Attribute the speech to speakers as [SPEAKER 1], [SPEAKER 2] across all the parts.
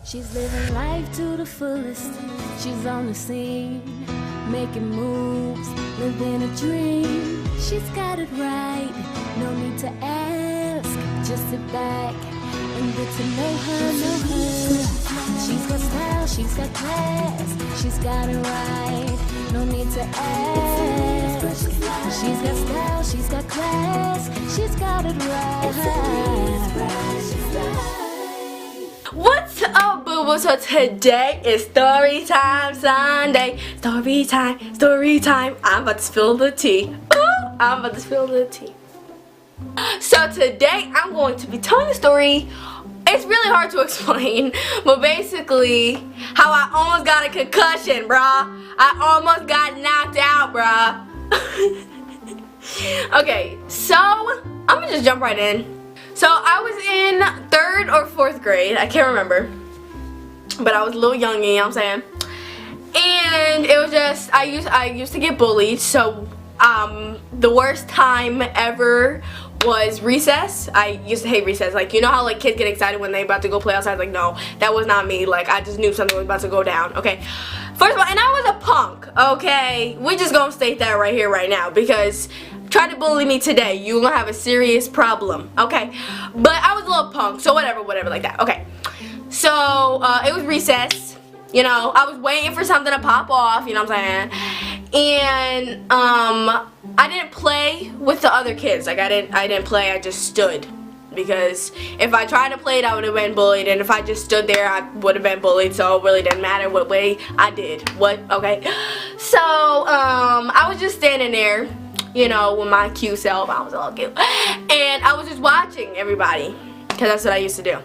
[SPEAKER 1] She's living life to the fullest. She's on the scene, making moves, living a dream. She's got it right, no need to ask. Just sit back and get to know her, She's got style, she's got class, she's got it right, no need to ask. She's got style, she's got class, she's got it right.
[SPEAKER 2] What's up, boo-boo? So today is story time Sunday. Story time, story time. I'm about to spill the tea. Ooh, I'm about to spill the tea. So today I'm going to be telling a story. It's really hard to explain, but basically how I almost got a concussion, bruh. I almost got knocked out, bruh. Okay, so I'm gonna just jump right in. So I was in 3rd or 4th grade, I can't remember, but I was a little young, you know what I'm saying? And it was just, I used to get bullied, so the worst time ever was recess. I used to hate recess. Like, you know how like kids get excited when they about to go play outside? Like, no, that was not me. Like, I just knew something was about to go down. Okay, first of all, and I was a punk. Okay, we just gonna state that right here, right now, because try to bully me today, you're gonna have a serious problem. Okay, but I was a little punk, so whatever, like that. Okay, so it was recess. You know, I was waiting for something to pop off. You know what I'm saying? And I didn't play with the other kids. Like I didn't play. I just stood, because if I tried to play it, I would have been bullied, and if I just stood there, I would have been bullied. So it really didn't matter what way I did. Okay. So I was just standing there, you know, with my cute self. I was all cute, and I was just watching everybody, because that's what I used to do.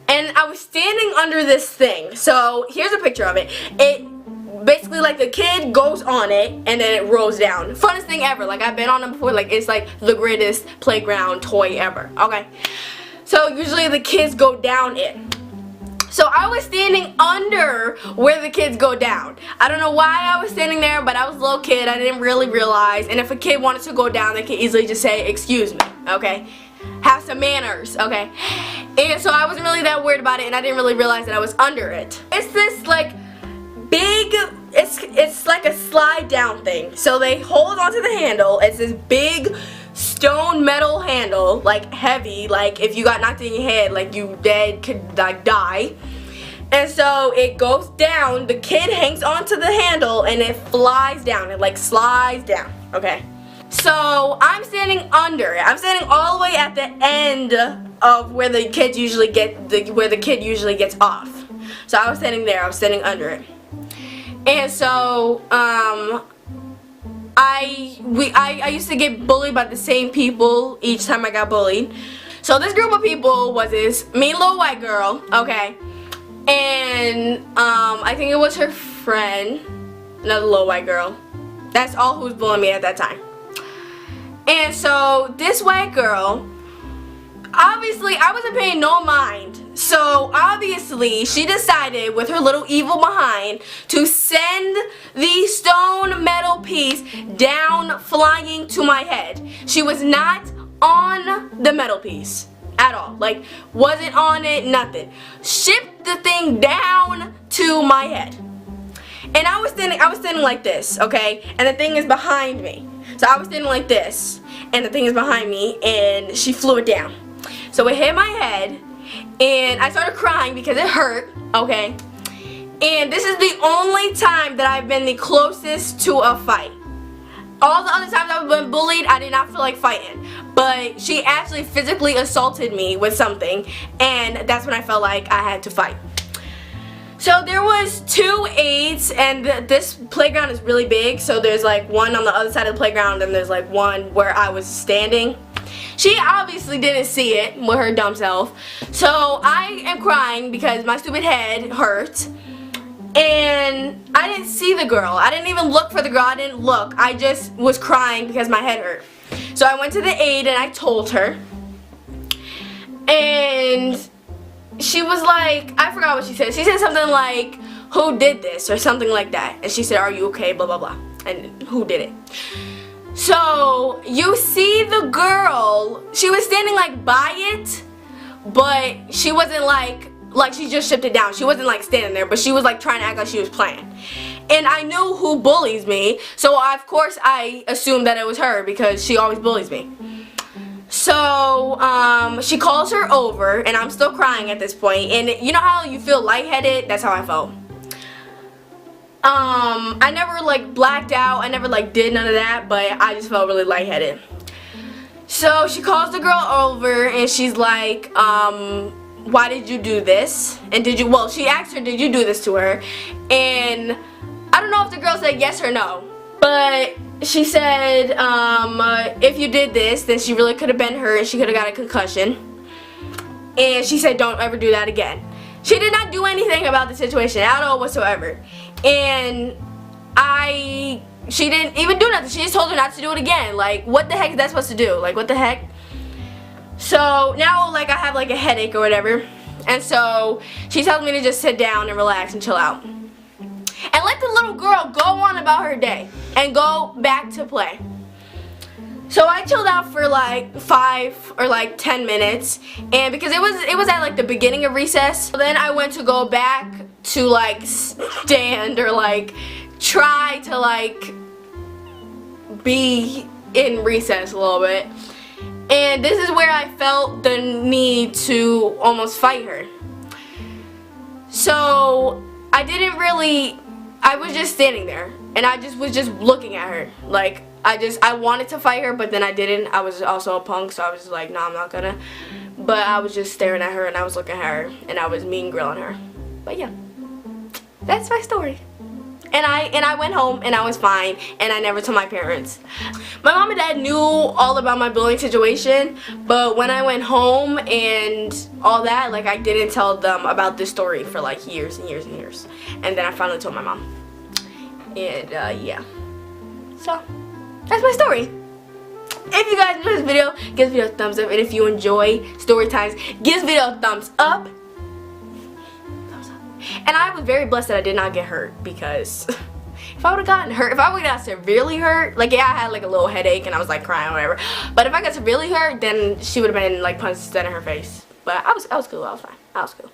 [SPEAKER 2] And I was standing under this thing. So here's a picture of it. It basically, like, the kid goes on it and then it rolls down. Funnest thing ever. Like, I've been on it before. Like, it's like the greatest playground toy ever. Okay. So usually the kids go down it. So I was standing under where the kids go down. I don't know why I was standing there, but I was a little kid. I didn't really realize. And if a kid wanted to go down, they could easily just say, "Excuse me," okay? Have some manners, okay? And so I wasn't really that worried about it, and I didn't really realize that I was under it. It's this like big, it's like a slide down thing. So they hold onto the handle. It's this big stone metal handle, like heavy, like if you got knocked in your head, like you dead could like die. And so it goes down, the kid hangs onto the handle, and it flies down. It like slides down, okay? So I'm standing under it. I'm standing all the way at the end of where the kids usually where the kid usually gets off. So I was standing there. I was standing under it. And so I used to get bullied by the same people each time I got bullied. So this group of people was this mean little white girl, okay, and I think it was her friend, another little white girl. That's all who was bullying me at that time. And so this white girl, obviously I wasn't paying no mind. So obviously she decided with her little evil behind to send the stone metal piece down flying to my head. She was not on the metal piece at all. Like, wasn't on it, nothing. Shipped the thing down to my head. And I was standing like this, okay? And the thing is behind me. So I was standing like this, and the thing is behind me, and she flew it down. So it hit my head, and I started crying because it hurt, okay? And this is the only time that I've been the closest to a fight. All the other times I've been bullied, I did not feel like fighting. But she actually physically assaulted me with something, and that's when I felt like I had to fight. So there was 2 aides, and this playground is really big, so there's like one on the other side of the playground, and there's like one where I was standing. She obviously didn't see it with her dumb self, so I am crying because my stupid head hurt, and I didn't see the girl. I didn't even look for the girl. I didn't look. I just was crying because my head hurt. So I went to the aide and I told her, and she was like, I forgot what she said. She said something like, "Who did this?" or something like that. And she said, "Are you okay?" blah blah blah. And who did it? So you see the girl, she was standing like by it, but she wasn't like like she just shipped it down. She wasn't like standing there, but she was like trying to act like she was playing. And I knew who bullies me, so of course I assumed that it was her because she always bullies me. So she calls her over, and I'm still crying at this point. And you know how you feel lightheaded? That's how I felt. I never like blacked out. I never like did none of that, but I just felt really lightheaded. So she calls the girl over, and she's like, why did you do this? And well, she asked her, did you do this to her? And I don't know if the girl said yes or no, but she said, if you did this, then she really could have been hurt and she could have got a concussion. And she said, don't ever do that again. She did not do anything about the situation at all whatsoever. And she didn't even do nothing. She just told her not to do it again. Like, what the heck is that supposed to do? Like, what the heck? So now, like, I have like a headache or whatever, and so she tells me to just sit down and relax and chill out and let the little girl go on about her day and go back to play. So I chilled out for like 5 or like 10 minutes, and because it was at like the beginning of recess, so then I went to go back to like stand or like try to like be in recess a little bit. And this is where I felt the need to almost fight her. So I was just standing there, and I was just looking at her. Like, I wanted to fight her, but then I didn't. I was also a punk, so I was just like, no, I'm not gonna. But I was just staring at her, and I was looking at her, and I was mean grilling her. But yeah, that's my story. And I went home, and I was fine, and I never told my parents. My mom and dad knew all about my bullying situation, but when I went home and all that, like, I didn't tell them about this story for like years and years and years. And then I finally told my mom. And yeah. So, that's my story. If you guys enjoyed this video, give this video a thumbs up. And if you enjoy story times, give this video a thumbs up. And I was very blessed that I did not get hurt, because if I would have gotten hurt, if I would have got severely hurt, like, yeah, I had like a little headache and I was like crying or whatever, but if I got severely hurt, then she would have been like punched dead in her face. But I was cool. I was fine. I was cool.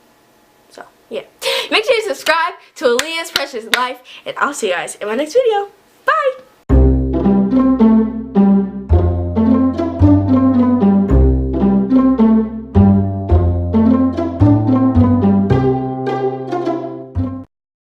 [SPEAKER 2] So yeah, make sure you subscribe to Aaliyah's Precious Life, and I'll see you guys in my next video. Bye.